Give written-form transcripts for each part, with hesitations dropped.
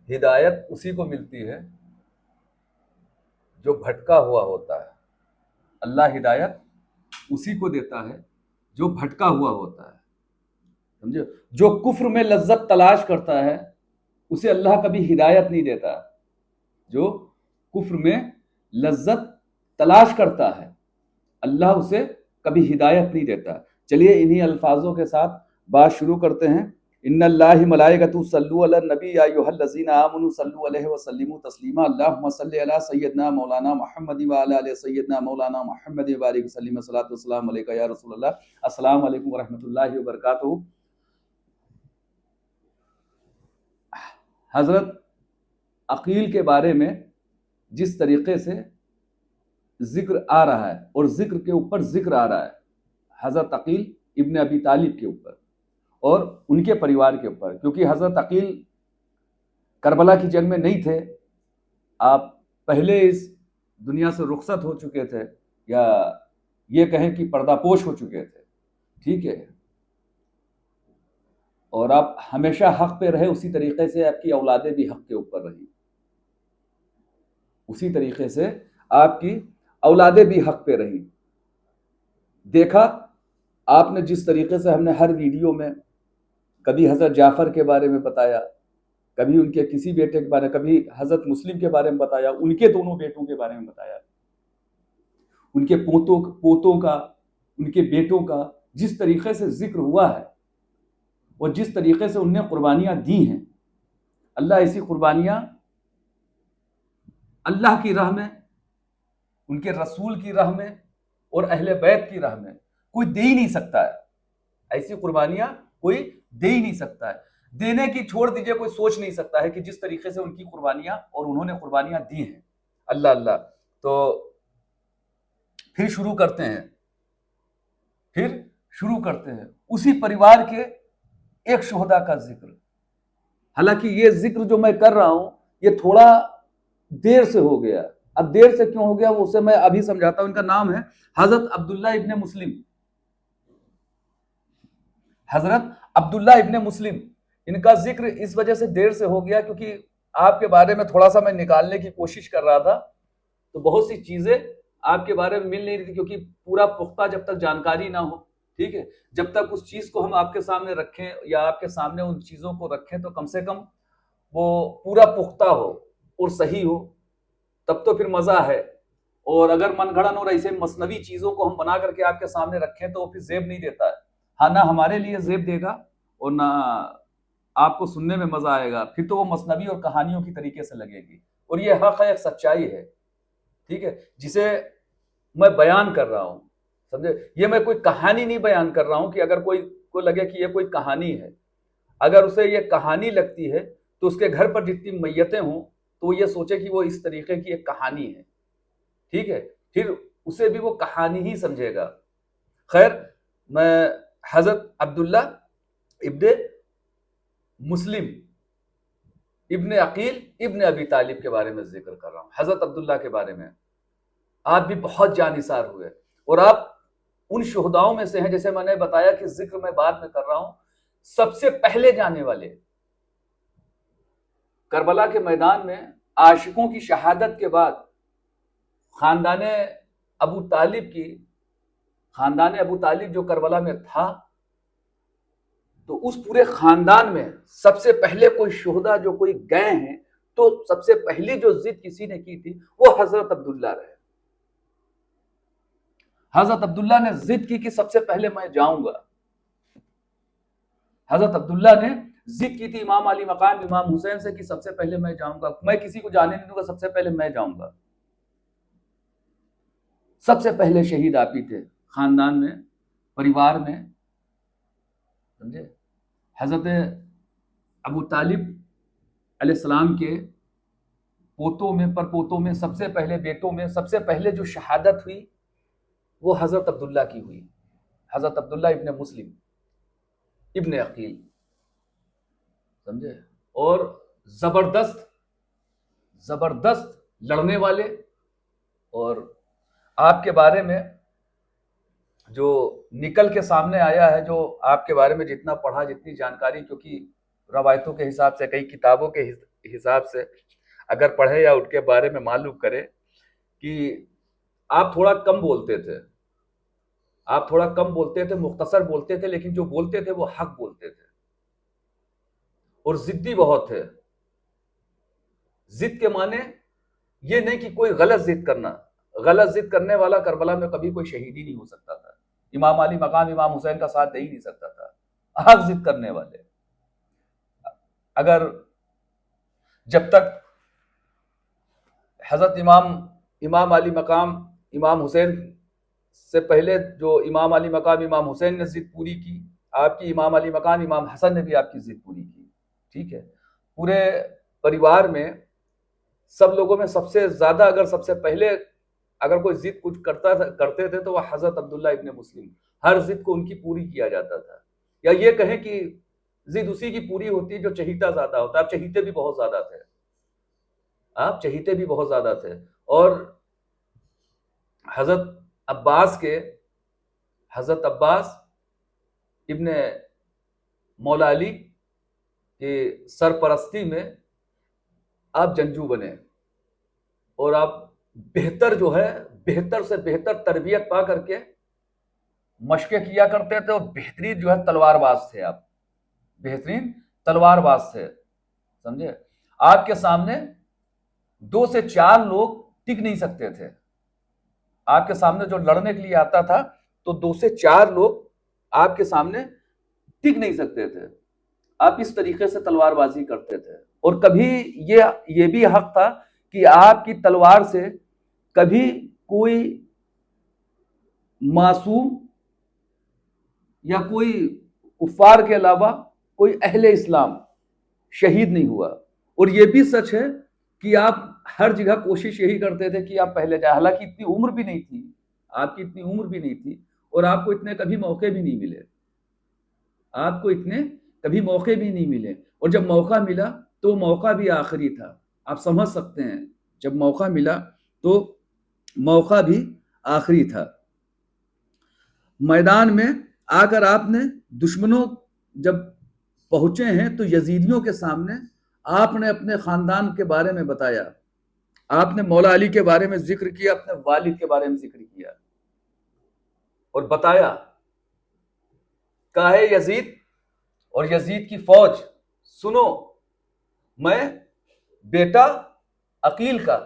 ہدایت اسی کو ملتی ہے جو بھٹکا ہوا ہوتا ہے. اللہ ہدایت اسی کو دیتا ہے جو بھٹکا ہوا ہوتا ہے. سمجھے؟ جو کفر میں لذت تلاش کرتا ہے اسے اللہ کبھی ہدایت نہیں دیتا. جو کفر میں لذت تلاش کرتا ہے اللہ اسے کبھی ہدایت نہیں دیتا. چلیے انہی الفاظوں کے ساتھ بات شروع کرتے ہیں. ان اللہ ملائکۃ صلوا علی النبی یا ایھا الذین آمنوا صلوا علیہ وسلموا تسلیما اللهم صل علی سیدنا مولانا محمد وعلی آل سیدنا مولانا محمد وبارک وسلم الصلاۃ والسلام علیک یا رسول اللہ. السلام علیکم ورحمۃ اللہ وبرکاتہ. حضرت عقیل کے بارے میں جس طریقے سے ذکر آ رہا ہے اور ذکر کے اوپر ذکر آ رہا ہے حضرت عقیل ابن ابی طالب کے اوپر اور ان کے پریوار کے اوپر، کیونکہ حضرت عقیل کربلا کی جنگ میں نہیں تھے، آپ پہلے اس دنیا سے رخصت ہو چکے تھے، یا یہ کہیں کہ پردہ پوش ہو چکے تھے. ٹھیک ہے، اور آپ ہمیشہ حق پہ رہے، اسی طریقے سے آپ کی اولادیں بھی حق کے اوپر رہی، اسی طریقے سے آپ کی اولادیں بھی حق پہ رہی. دیکھا آپ نے جس طریقے سے ہم نے ہر ویڈیو میں کبھی حضرت جعفر کے بارے میں بتایا، کبھی ان کے کسی بیٹے کے بارے میں، کبھی حضرت مسلم کے بارے میں بتایا، ان کے دونوں بیٹوں کے بارے میں بتایا، ان کے پوتوں کا، ان کے بیٹوں کا جس طریقے سے ذکر ہوا ہے اور جس طریقے سے ان نے قربانیاں دی ہیں، اللہ ایسی قربانیاں اللہ کی راہ میں، ان کے رسول کی راہ میں اور اہل بیت کی راہ میں کوئی دے ہی نہیں سکتا ہے. ایسی قربانیاں کوئی دے ہی نہیں سکتا ہے. دینے کی چھوڑ دیجئے، کوئی سوچ نہیں سکتا ہے کہ جس طریقے سے ان کی قربانیاں اور انہوں نے قربانیاں دی ہیں. اللہ اللہ. تو پھر شروع کرتے ہیں اسی پریوار کے ایک شہداء کا ذکر. حالانکہ یہ ذکر جو میں کر رہا ہوں یہ تھوڑا دیر سے ہو گیا. اب دیر سے کیوں ہو گیا وہ اسے میں ابھی سمجھاتا ہوں. ان کا نام ہے حضرت عبداللہ ابن مسلم. حضرت عبداللہ ابن مسلم، ان کا ذکر اس وجہ سے دیر سے ہو گیا کیونکہ آپ کے بارے میں تھوڑا سا میں نکالنے کی کوشش کر رہا تھا، تو بہت سی چیزیں آپ کے بارے میں مل نہیں رہی تھی، کیونکہ پورا پختہ جب تک جانکاری نہ ہو، ٹھیک ہے، جب تک اس چیز کو ہم آپ کے سامنے رکھیں یا آپ کے سامنے ان چیزوں کو رکھیں تو کم سے کم وہ پورا پختہ ہو اور صحیح ہو، تب تو پھر مزہ ہے. اور اگر من گھڑن اور ایسے مصنوی چیزوں کو ہم بنا کر کے آپ کے سامنے رکھیں تو وہ پھر زیب نہیں دیتا ہے. ہاں، نہ ہمارے لیے زیب دے گا اور نہ آپ کو سننے میں مزہ آئے گا، پھر تو وہ مصنوی اور کہانیوں کی طریقے سے لگے گی. اور یہ حق ہے، ایک سچائی ہے، ٹھیک ہے، جسے میں بیان کر رہا ہوں. سمجھے؟ یہ میں کوئی کہانی نہیں بیان کر رہا ہوں کہ اگر کوئی کو لگے کہ یہ کوئی کہانی ہے، اگر اسے یہ کہانی لگتی ہے تو اس کے گھر پر جتنی میتیں ہوں تو وہ یہ سوچے کہ وہ اس طریقے کی ایک کہانی ہے، ٹھیک ہے، پھر اسے بھی وہ کہانی ہی سمجھے گا. خیر، میں حضرت عبداللہ ابن مسلم ابن عقیل ابن ابی طالب کے بارے میں ذکر کر رہا ہوں. حضرت عبداللہ کے بارے میں آپ بھی بہت جانثار ہوئے اور آپ ان شہداؤں میں سے ہیں، جیسے میں نے بتایا کہ ذکر میں بعد میں کر رہا ہوں، سب سے پہلے جانے والے. کربلا کے میدان میں عاشقوں کی شہادت کے بعد خاندان ابو طالب جو کربلا میں تھا، تو اس پورے خاندان میں سب سے پہلے کوئی شہداء جو کوئی گئے ہیں تو سب سے پہلی جو ضد کسی نے کی تھی وہ حضرت عبداللہ رہے. حضرت عبداللہ نے ضد کی کہ سب سے پہلے میں جاؤں گا. حضرت عبداللہ نے ضد کی تھی امام علی مقام امام حسین سے کہ سب سے پہلے میں جاؤں گا، میں کسی کو جانے نہیں دوں گا، سب سے پہلے میں جاؤں گا. سب سے پہلے شہید آپ ہی تھے خاندان میں، پریوار میں. سمجھے؟ حضرت ابو طالب علیہ السلام کے پوتوں میں، پر پوتوں میں، سب سے پہلے بیٹوں میں سب سے پہلے جو شہادت ہوئی وہ حضرت عبداللہ کی ہوئی. حضرت عبداللہ ابن مسلم ابن عقیل. سمجھے؟ اور زبردست لڑنے والے. اور آپ کے بارے میں جو نکل کے سامنے آیا ہے، جو آپ کے بارے میں جتنا پڑھا، جتنی جانکاری، کیونکہ روایتوں کے حساب سے، کئی کتابوں کے حساب سے اگر پڑھے یا ان کے بارے میں معلوم کرے کہ آپ تھوڑا کم بولتے تھے، آپ تھوڑا کم بولتے تھے، مختصر بولتے تھے، لیکن جو بولتے تھے وہ حق بولتے تھے، اور ضدی بہت تھے۔ ضد کے معنی یہ نہیں کہ کوئی غلط ضد کرنا، غلط ضد کرنے والا کربلا میں کبھی کوئی شہید ہی نہیں ہو سکتا تھا، امام علی مقام امام حسین کا ساتھ دے ہی نہیں سکتا تھا۔ حق ضد کرنے والے، اگر جب تک حضرت امام علی مقام امام حسین سے پہلے جو امام علی مقام امام حسین نے ضد پوری کی، آپ کی امام علی مقام امام حسن نے بھی آپ کی ضد پوری کی، ٹھیک ہے۔ پورے پریوار میں سب لوگوں میں سب سے زیادہ، اگر سب سے پہلے اگر کوئی ضد کچھ کرتے تھے تو وہ حضرت عبداللہ ابن مسلم، ہر ضد کو ان کی پوری کیا جاتا تھا، یا یہ کہیں کہ ضد اسی کی پوری ہوتی جو چہیتا زیادہ ہوتا۔ آپ چہیتے بھی بہت زیادہ تھے، آپ چہیتے بھی بہت زیادہ تھے، اور حضرت عباس ابن مولا علی کی سرپرستی میں آپ جنگجو بنے، اور آپ بہتر سے بہتر تربیت پا کر کے مشقیں کیا کرتے تھے، اور بہترین جو ہے تلوار باز تھے، آپ بہترین تلوار باز تھے، سمجھے۔ آپ کے سامنے 2 سے 4 لوگ ٹک نہیں سکتے تھے، آپ کے سامنے جو لڑنے کے لیے آتا تھا تو 2 سے 4 لوگ آپ کے سامنے ٹک نہیں سکتے تھے۔ آپ اس طریقے سے تلوار بازی کرتے تھے، اور کبھی یہ بھی حق تھا کہ آپ کی تلوار سے کبھی کوئی معصوم یا کوئی کفار کے علاوہ کوئی اہل اسلام شہید نہیں ہوا۔ اور یہ بھی سچ ہے کہ آپ ہر جگہ کوشش یہی کرتے تھے کہ آپ پہلے جائیں، حالانکہ اتنی عمر بھی نہیں تھی، آپ کی اتنی عمر بھی نہیں تھی، اور آپ کو اتنے کبھی موقع بھی نہیں ملے، آپ کو اتنے کبھی موقع بھی نہیں ملے، اور جب موقع ملا تو موقع بھی آخری تھا۔ آپ سمجھ سکتے ہیں، جب موقع ملا تو موقع بھی آخری تھا۔ میدان میں آ کر آپ نے دشمنوں جب پہنچے ہیں تو یزیدیوں کے سامنے آپ نے اپنے خاندان کے بارے میں بتایا، آپ نے مولا علی کے بارے میں ذکر کیا، اپنے والد کے بارے میں ذکر کیا، اور بتایا کہا ہے یزید اور یزید کی فوج، سنو، میں بیٹا عقیل کا،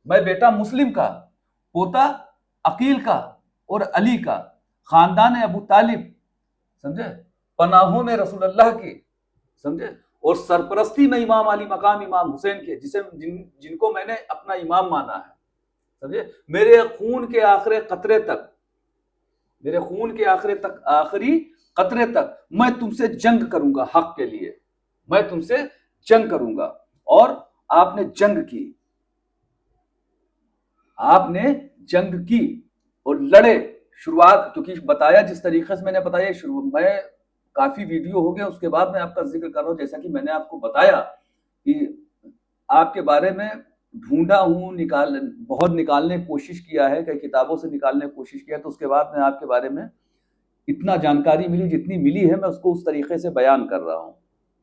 میں بیٹا مسلم کا، پوتا عقیل کا اور علی کا، خاندان ابو طالب، سمجھے، پناہوں میں رسول اللہ کی، سمجھے، اور سرپرستی میں امام علی مقام امام حسین کے، جن کو میں نے اپنا امام مانا ہے، سمجھے، میرے خون کے آخری قطرے تک، میرے خون کے آخری قطرے تک میں تم سے جنگ کروں گا، حق کے لیے میں تم سے جنگ کروں گا۔ اور آپ نے جنگ کی، آپ نے جنگ کی اور لڑے، شروعات، کیونکہ بتایا جس طریقے سے میں نے بتایا، میں کافی ویڈیو ہو گیا، اس کے بعد میں آپ کا ذکر کر رہا ہوں، جیسا کہ میں نے آپ کو بتایا کہ آپ کے بارے میں ڈھونڈا ہوں، بہت نکالنے کی کوشش کیا ہے، کئی کتابوں سے نکالنے کی کوشش کیا، تو اس کے بعد میں آپ کے بارے میں اتنا جانکاری ملی، جتنی ملی ہے میں اس کو اس طریقے سے بیان کر رہا ہوں،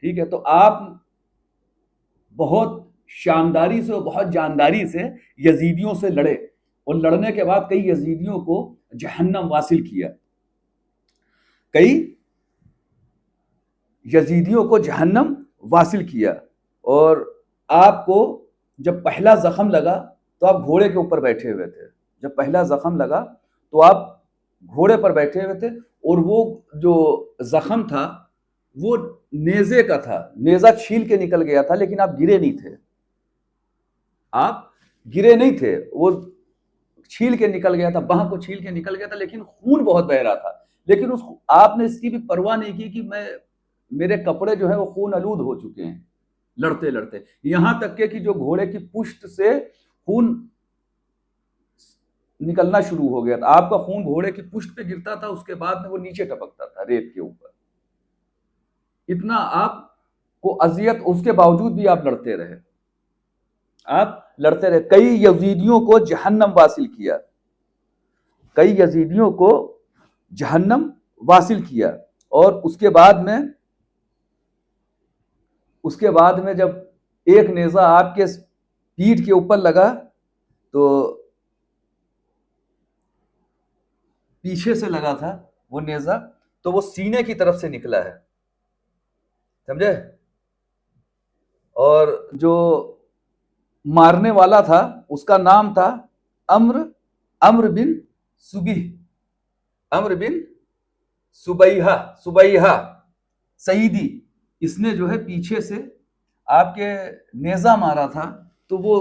ٹھیک ہے۔ تو آپ بہت شانداری سے اور بہت جانداری سے یزیدیوں سے لڑے، اور لڑنے کے بعد کئی یزیدیوں کو جہنم واصل کیا، کئی یزیدیوں کو جہنم واصل کیا۔ اور آپ کو جب پہلا زخم لگا تو آپ گھوڑے کے اوپر بیٹھے ہوئے تھے، جب پہلا زخم لگا تو آپ گھوڑے پر بیٹھے ہوئے تھے، اور وہ جو زخم تھا وہ نیزے کا تھا، نیزہ چھیل کے نکل گیا تھا، لیکن آپ گرے نہیں تھے، آپ گرے نہیں تھے، وہ چھیل کے نکل گیا تھا، باہ کو چھیل کے نکل گیا تھا، لیکن خون بہت بہ رہا تھا، لیکن آپ نے اس کی بھی پرواہ نہیں کی کہ میرے کپڑے جو ہیں وہ خون آلود ہو چکے ہیں لڑتے لڑتے، یہاں تک کہ جو گھوڑے کی پشت سے خون نکلنا شروع ہو گیا تھا، آپ کا خون گھوڑے کی پشت پہ گرتا تھا، اس کے بعد میں وہ نیچے ٹپکتا تھا ریت کے اوپر، اتنا آپ کو اذیت، اس کے باوجود بھی آپ لڑتے رہے، آپ لڑتے رہے، کئی یزیدیوں کو جہنم واصل کیا، کئی یزیدیوں کو جہنم واصل کیا۔ اور اس کے بعد میں اس کے بعد میں جب ایک نیزہ آپ کے پیٹھ کے اوپر لگا تو پیچھے سے لگا تھا وہ نیزہ، تو وہ سینے کی طرف سے نکلا ہے، سمجھے؟ اور جو مارنے والا تھا اس کا نام تھا عمرو بن سبیحہ سعیدی۔ اس نے جو ہے پیچھے سے آپ کے نیزہ مارا تھا، تو وہ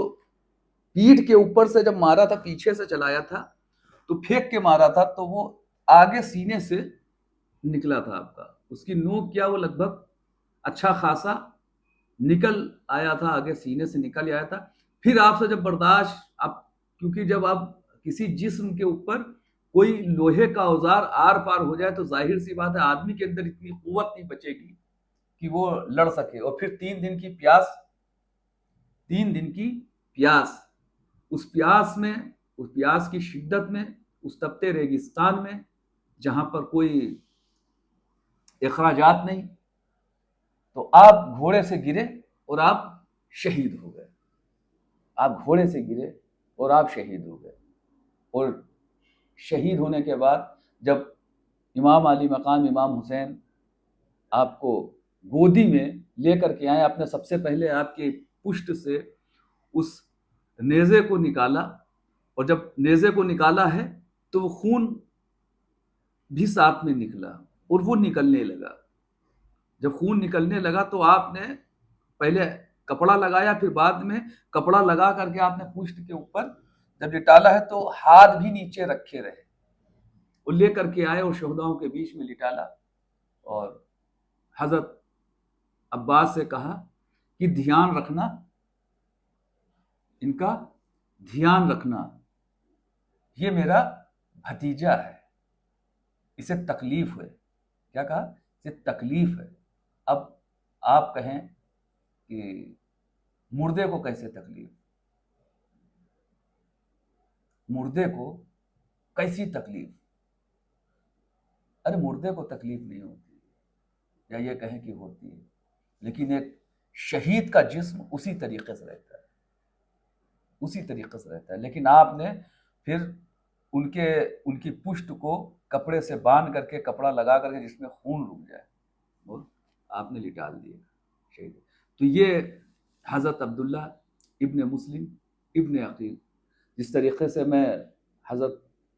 پیٹھ کے اوپر سے جب مارا تھا، پیچھے سے چلایا تھا تو پھینک کے مارا تھا، تو وہ آگے سینے سے نکلا تھا آپ کا۔ اس کی نوک کیا وہ لگ بھگ اچھا خاصا نکل آیا تھا، آگے سینے سے نکل آیا تھا۔ پھر آپ سے جب برداشت، کیونکہ جب آپ کسی جسم کے اوپر کوئی لوہے کا اوزار آر پار ہو جائے تو ظاہر سی بات ہے آدمی کے اندر اتنی قوت نہیں بچے گی کہ وہ لڑ سکے۔ اور پھر 3 دن کی پیاس، اس پیاس کی شدت میں، اس تپتے ریگستان میں جہاں پر کوئی اخراجات نہیں، تو آپ گھوڑے سے گرے اور آپ شہید ہو گئے۔ آپ گھوڑے سے گرے اور آپ شہید ہو گئے۔ اور شہید ہونے کے بعد جب امام علی مقام امام حسین آپ کو گودی میں لے کر کے آئے، آپ نے سب سے پہلے آپ کی پشت سے اس نیزے کو نکالا، اور جب نیزے کو نکالا ہے تو وہ خون بھی ساتھ میں نکلا اور وہ نکلنے لگا۔ جب خون نکلنے لگا تو آپ نے پہلے کپڑا لگایا، پھر بعد میں کپڑا لگا کر کے آپ نے پشت کے اوپر جب لٹالا ہے تو ہاتھ بھی نیچے رکھے رہے، وہ لے کر کے آئے اور شہداؤں کے بیچ میں لٹالا، اور حضرت عباس سے کہا کہ دھیان رکھنا، ان کا دھیان رکھنا، یہ میرا بھتیجا ہے، اسے تکلیف ہے۔ کیا کہا؟ اسے تکلیف ہے۔ اب آپ کہیں کہ مردے کو کیسے تکلیف؟ مردے کو کیسی تکلیف؟ ارے مردے کو تکلیف نہیں ہوتی، یا یہ کہیں کہ ہوتی ہے، لیکن ایک شہید کا جسم اسی طریقے سے رہتا ہے، لیکن آپ نے پھر ان کی پشت کو کپڑے سے باندھ کر کے، کپڑا لگا کر کے جس میں خون رک جائے، وہ آپ نے لٹال دیے شہید۔ تو یہ حضرت عبداللہ ابن مسلم ابن عقیل، جس طریقے سے میں حضرت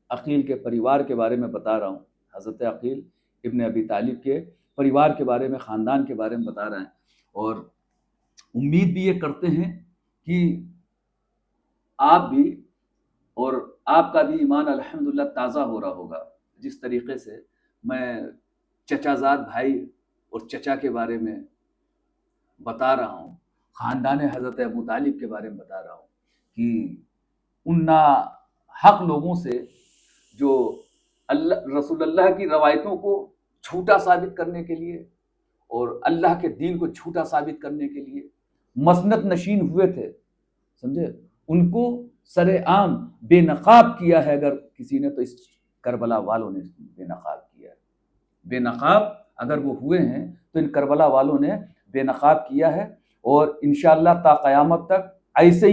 عقیل کے پریوار کے بارے میں بتا رہا ہوں، حضرت عقیل ابن ابی طالب کے پریوار کے بارے میں، خاندان کے بارے میں بتا رہے ہیں، اور امید بھی یہ کرتے ہیں کہ آپ بھی اور آپ کا بھی ایمان الحمدللہ تازہ ہو رہا ہوگا، جس طریقے سے میں چچا زاد بھائی اور چچا کے بارے میں بتا رہا ہوں، خاندان حضرت ابو طالب کے بارے میں بتا رہا ہوں، کہ ان ناحق لوگوں سے جو رسول اللہ کی روایتوں کو جھوٹا ثابت کرنے کے لیے اور اللہ کے دین کو جھوٹا ثابت کرنے کے لیے مسند نشین ہوئے تھے، سمجھے، ان کو سر عام بے نقاب کیا ہے اگر کسی نے، تو اس کربلا والوں نے بے نقاب کیا ہے۔ بے نقاب اگر وہ ہوئے ہیں تو ان کربلا والوں نے بے نقاب کیا ہے، اور انشاءاللہ تا قیامت تک ایسے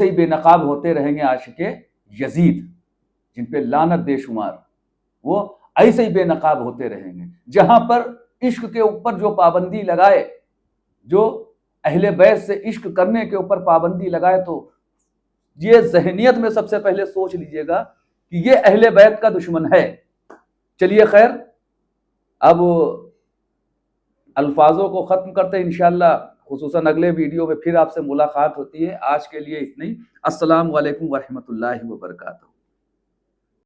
ہی بے نقاب ہوتے رہیں گے عاشق یزید، جن پہ لعنت بے شمار، وہ ایسے ہی بے نقاب ہوتے رہیں گے۔ جہاں پر عشق کے اوپر جو پابندی لگائے، جو اہل بیت سے عشق کرنے کے اوپر پابندی لگائے، تو یہ ذہنیت میں سب سے پہلے سوچ لیجئے گا کہ یہ اہل بیت کا دشمن ہے۔ چلیے خیر، اب الفاظوں کو ختم کرتے ہیں، انشاءاللہ خصوصاً اگلے ویڈیو میں پھر آپ سے ملاقات ہوتی ہے۔ آج کے لیے اتنا ہی۔ السلام علیکم ورحمۃ اللہ وبرکاتہ۔